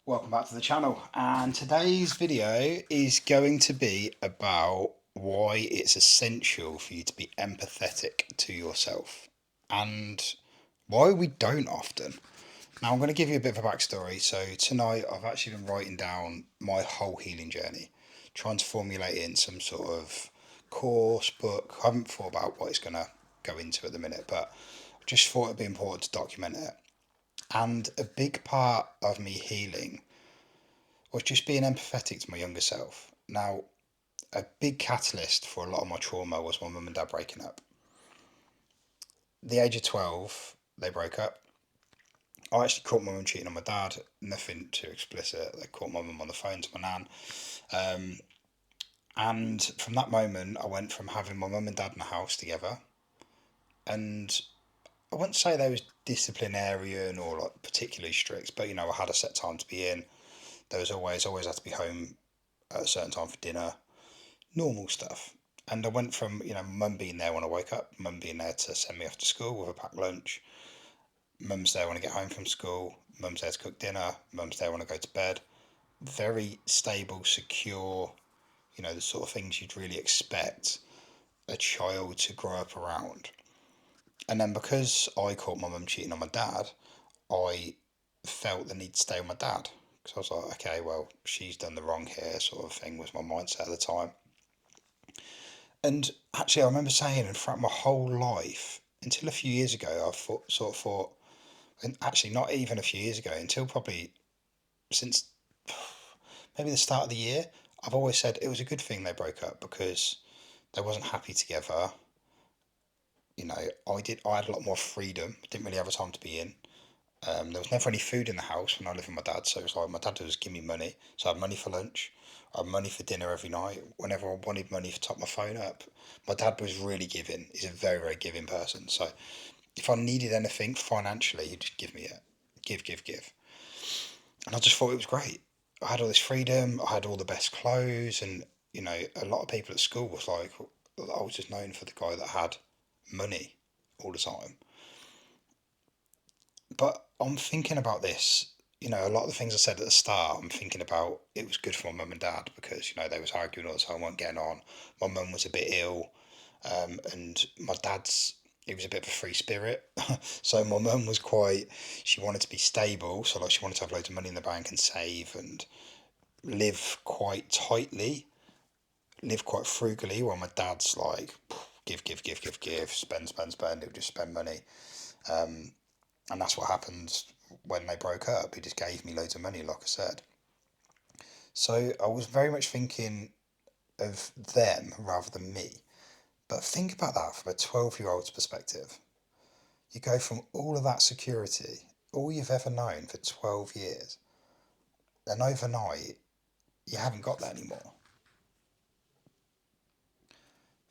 Welcome back to the channel, and today's video is going to be about why it's essential for you to be empathetic to yourself and why we don't often. Now I'm going to give you a bit of a backstory. So tonight I've actually been writing down my whole healing journey, trying to formulate it in some sort of course, book. I haven't thought about what it's going to go into at the minute, but I just thought it'd be important to document it. And a big part of me healing was just being empathetic to my younger self. Now, a big catalyst for a lot of my trauma was my mum and dad breaking up. At the age of 12, they broke up. I actually caught my mum cheating on my dad. Nothing too explicit. They caught my mum on the phone to my nan. Um, and from that moment, I went from having my mum and dad in the house together. And I wouldn't say they was disciplinarian or like particularly strict, but I had a set time to be in. There was always had to be home at a certain time for dinner. Normal stuff. And I went from, mum being there when I woke up, mum being there to send me off to school with a packed lunch, mum's there when I get home from school, mum's there to cook dinner, mum's there when I go to bed. Very stable, secure, the sort of things you'd really expect a child to grow up around. And then because I caught my mum cheating on my dad, I felt the need to stay with my dad. Because I was like, okay, well, she's done the wrong here, sort of thing was my mindset at the time. And actually, I remember saying, and throughout my whole life, until a few years ago, sort of thought, and actually not even a few years ago, until probably since maybe the start of the year, I've always said it was a good thing they broke up because they wasn't happy together. I had a lot more freedom. Didn't really have a time to be in. There was never any food in the house when I lived with my dad, so it was like my dad would just give me money. So I had money for lunch, I had money for dinner every night. Whenever I wanted money to top my phone up, my dad was really giving. He's a very, very giving person. So if I needed anything financially, he'd just give me it. Give, give, give. And I just thought it was great. I had all this freedom, I had all the best clothes, and a lot of people at school was like, I was just known for the guy that had money all the time. But I'm thinking about this. A lot of the things I said at the start, I'm thinking about it was good for my mum and dad because, they was arguing all the time, weren't getting on. My mum was a bit ill, and my dad's, he was a bit of a free spirit. So my mum was she wanted to be stable. So like she wanted to have loads of money in the bank and save and live quite tightly, live quite frugally, while my dad's like, give, give, give, give, give, spend, spend, spend. He'll just spend money. And that's what happened when they broke up. He just gave me loads of money, like I said. So I was very much thinking of them rather than me. But think about that from a 12-year-old's perspective. You go from all of that security, all you've ever known for 12 years, and overnight, you haven't got that anymore.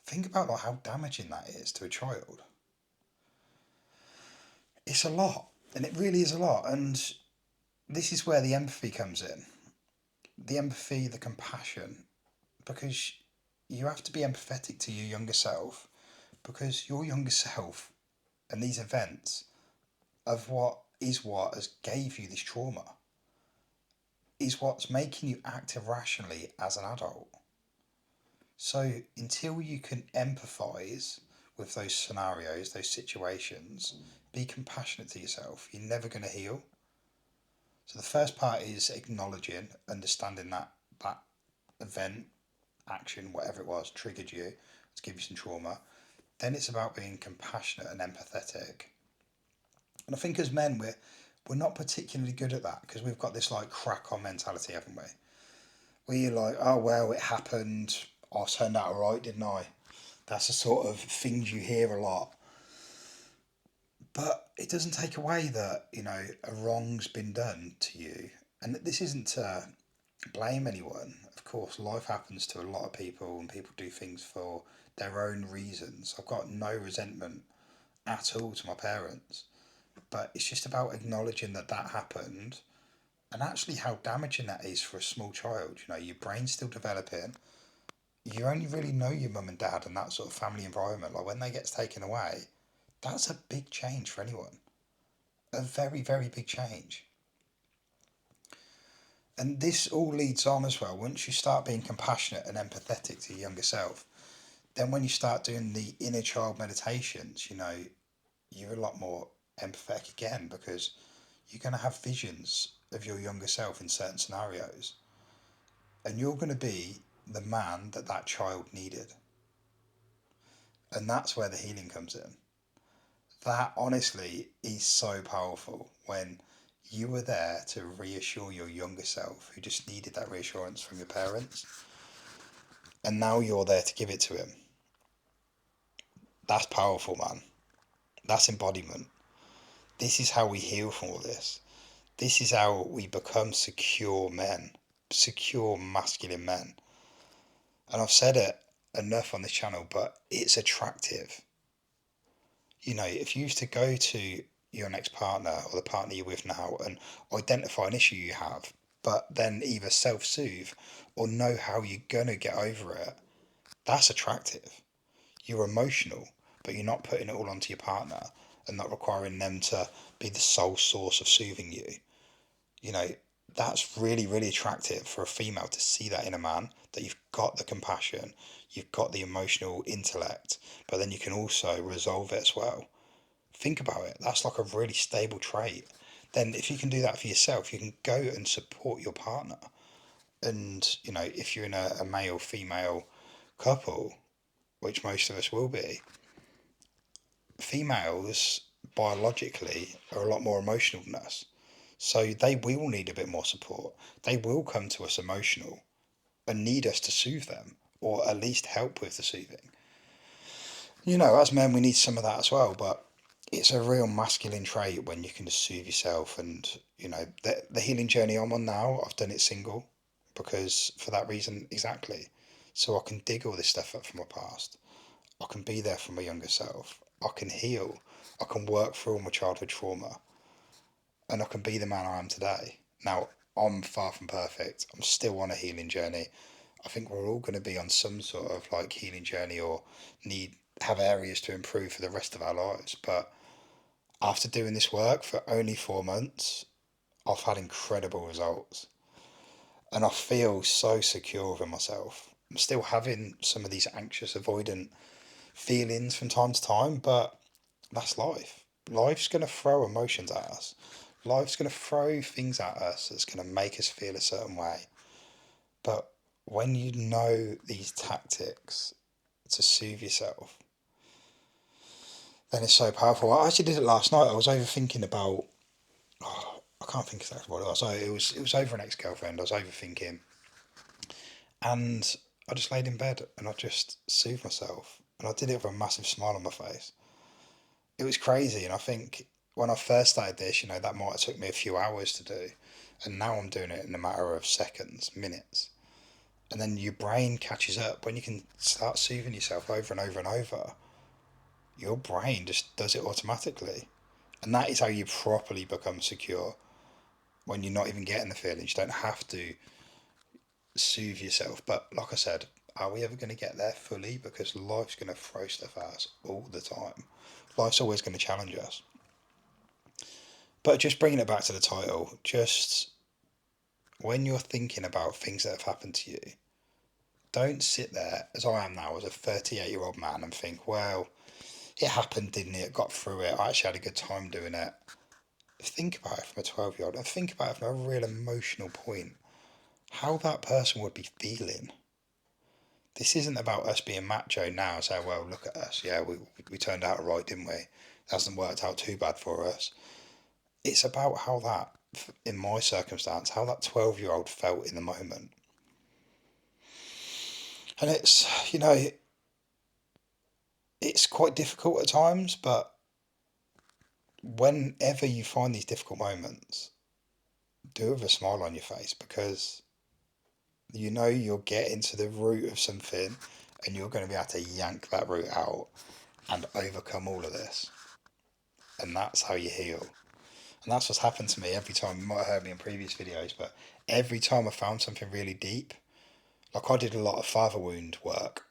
Think about like how damaging that is to a child. It's a lot, and it really is a lot. And this is where the empathy comes in. The empathy, the compassion, because you have to be empathetic to your younger self because your younger self and these events of what has gave you this trauma is what's making you act irrationally as an adult. So until you can empathize with those scenarios, those situations, be compassionate to yourself, you're never going to heal. So the first part is acknowledging, understanding that event, action, whatever it was, triggered you to give you some trauma. Then it's about being compassionate and empathetic. And I think as men, we're not particularly good at that because we've got this like crack on mentality, haven't we? Where you're like, oh well, it happened. I turned out alright, didn't I? That's the sort of things you hear a lot. But it doesn't take away that, a wrong's been done to you. And this isn't to blame anyone. Of course, life happens to a lot of people and people do things for their own reasons. I've got no resentment at all to my parents. But it's just about acknowledging that that happened and actually how damaging that is for a small child. Your brain's still developing. You only really know your mum and dad and that sort of family environment. Like when they get taken away, that's a big change for anyone. A very, very big change. And this all leads on as well. Once you start being compassionate and empathetic to your younger self, then when you start doing the inner child meditations, you're a lot more empathetic again, because you're going to have visions of your younger self in certain scenarios, and you're going to be the man that that child needed. And that's where the healing comes in. That honestly is so powerful, when you were there to reassure your younger self who just needed that reassurance from your parents, and now you're there to give it to him. That's powerful, man. That's embodiment. This is how we heal from all this. This is how we become secure men, secure masculine men. And I've said it enough on this channel, but it's attractive. If you used to go to your next partner or the partner you're with now and identify an issue you have, but then either self soothe or know how you're going to get over it, that's attractive. You're emotional, but you're not putting it all onto your partner and not requiring them to be the sole source of soothing you. You know, that's really, really attractive for a female to see that in a man, that you've got the compassion, you've got the emotional intellect, but then you can also resolve it as well. Think about it. That's like a really stable trait. Then, if you can do that for yourself, you can go and support your partner. And, if you're in a male female couple, which most of us will be, females biologically are a lot more emotional than us. So they will need a bit more support. They will come to us emotional and need us to soothe them, or at least help with the soothing. As men, we need some of that as well, but it's a real masculine trait when you can just soothe yourself. And, the healing journey I'm on now, I've done it single, because for that reason, exactly. So I can dig all this stuff up from my past. I can be there for my younger self. I can heal. I can work through all my childhood trauma, and I can be the man I am today. Now, I'm far from perfect. I'm still on a healing journey. I think we're all going to be on some sort of like healing journey, or have areas to improve for the rest of our lives. But after doing this work for only 4 months, I've had incredible results, and I feel so secure with myself. I'm still having some of these anxious, avoidant feelings from time to time, but that's life. Life's going to throw emotions at us. Life's going to throw things at us that's going to make us feel a certain way. But when you know these tactics to soothe yourself, then it's so powerful. I actually did it last night. I was overthinking about. Oh, I can't think exactly what it was. So it was over an ex girlfriend. I was overthinking, and I just laid in bed and I just soothed myself, and I did it with a massive smile on my face. It was crazy, and I think when I first started this, that might have took me a few hours to do, and now I'm doing it in a matter of seconds, minutes. And then your brain catches up when you can start soothing yourself over and over and over. Your brain just does it automatically, and that is how you properly become secure. When you're not even getting the feelings, you don't have to soothe yourself. But like I said, are we ever going to get there fully? Because life's going to throw stuff at us all the time. Life's always going to challenge us. But just bringing it back to the title, just when you're thinking about things that have happened to you, don't sit there, as I am now, as a 38-year-old man, and think, well, it happened, didn't it? Got through it. I actually had a good time doing it. Think about it from a 12-year-old, and think about it from a real emotional point. How that person would be feeling. This isn't about us being macho now, say, well, look at us. Yeah, we turned out right, didn't we? It hasn't worked out too bad for us. It's about how that, in my circumstance, how that 12-year-old felt in the moment. And it's quite difficult at times, but whenever you find these difficult moments, do it with a smile on your face, because you're getting to the root of something, and you're going to be able to yank that root out and overcome all of this. And that's how you heal. And that's what's happened to me every time. You might have heard me in previous videos, but every time I found something really deep, like I did a lot of father wound work,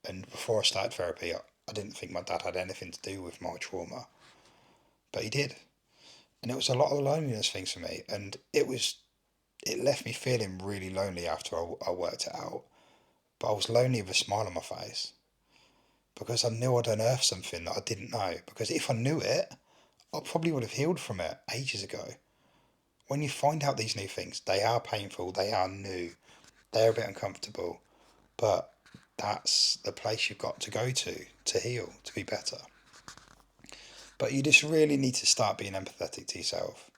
and before I started therapy, I didn't think my dad had anything to do with my trauma, but he did. And it was a lot of loneliness things for me, and it was it left me feeling really lonely after I worked it out. But I was lonely with a smile on my face because I knew I'd unearthed something that I didn't know. Because if I knew it, I probably would have healed from it ages ago. When you find out these new things, they are painful, they are new, they're a bit uncomfortable, but that's the place you've got to go to heal, to be better. But you just really need to start being empathetic to yourself.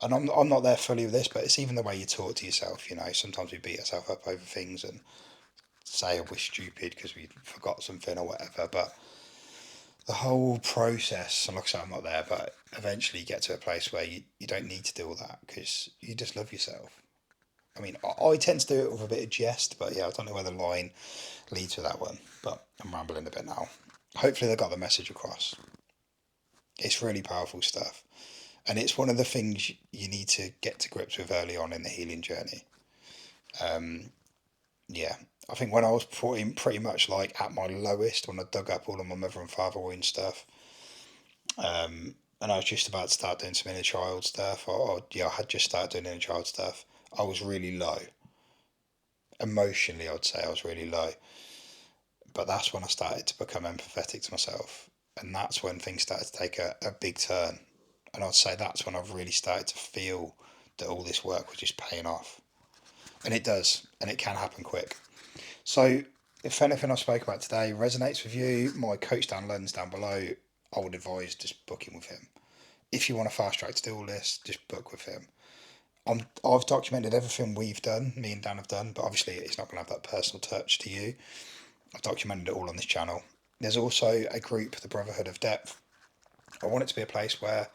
And I'm not there fully with this, but it's even the way you talk to yourself. You know, sometimes we beat ourselves up over things and say we're stupid because we forgot something or whatever. But the whole process, and like I say, I'm not there, but eventually you get to a place where you don't need to do all that because you just love yourself. I mean, I tend to do it with a bit of jest, but yeah, I don't know where the line leads with that one. But I'm rambling a bit now. Hopefully, they got the message across. It's really powerful stuff. And it's one of the things you need to get to grips with early on in the healing journey. Yeah, I think when I was pretty much like at my lowest, when I dug up all of my mother and father wound stuff, and I was just about to start doing some inner child stuff, or yeah, I had just started doing inner child stuff. I was really low. Emotionally, I'd say I was really low. But that's when I started to become empathetic to myself. And that's when things started to take a big turn. And I'd say that's when I've really started to feel that all this work was just paying off. And it does, and it can happen quick. So, if anything I spoke about today resonates with you, my coach Dan Lund's down below, I would advise just booking with him. If you want a fast track to do all this, just book with him. I've documented everything we've done, me and Dan have done, but obviously it's not going to have that personal touch to you. I've documented it all on this channel. There's also a group, the Brotherhood of Depth. I want it to be a place where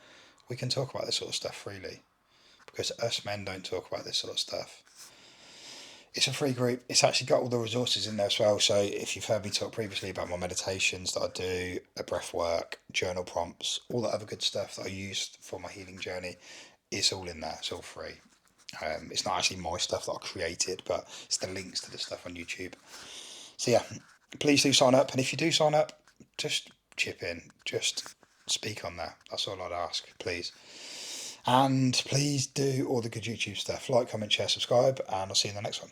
we can talk about this sort of stuff freely because us men don't talk about this sort of stuff. It's a free group. It's actually got all the resources in there as well. So if you've heard me talk previously about my meditations that I do, a breath work, journal prompts, all that other good stuff that I used for my healing journey, it's all in there. It's all free. It's not actually my stuff that I created, but it's the links to the stuff on YouTube. So yeah, please do sign up. And if you do sign up, just chip in. Just speak on there. That's all I'd ask, please. And please do all the good YouTube stuff. Like, comment, share, subscribe, and I'll see you in the next one.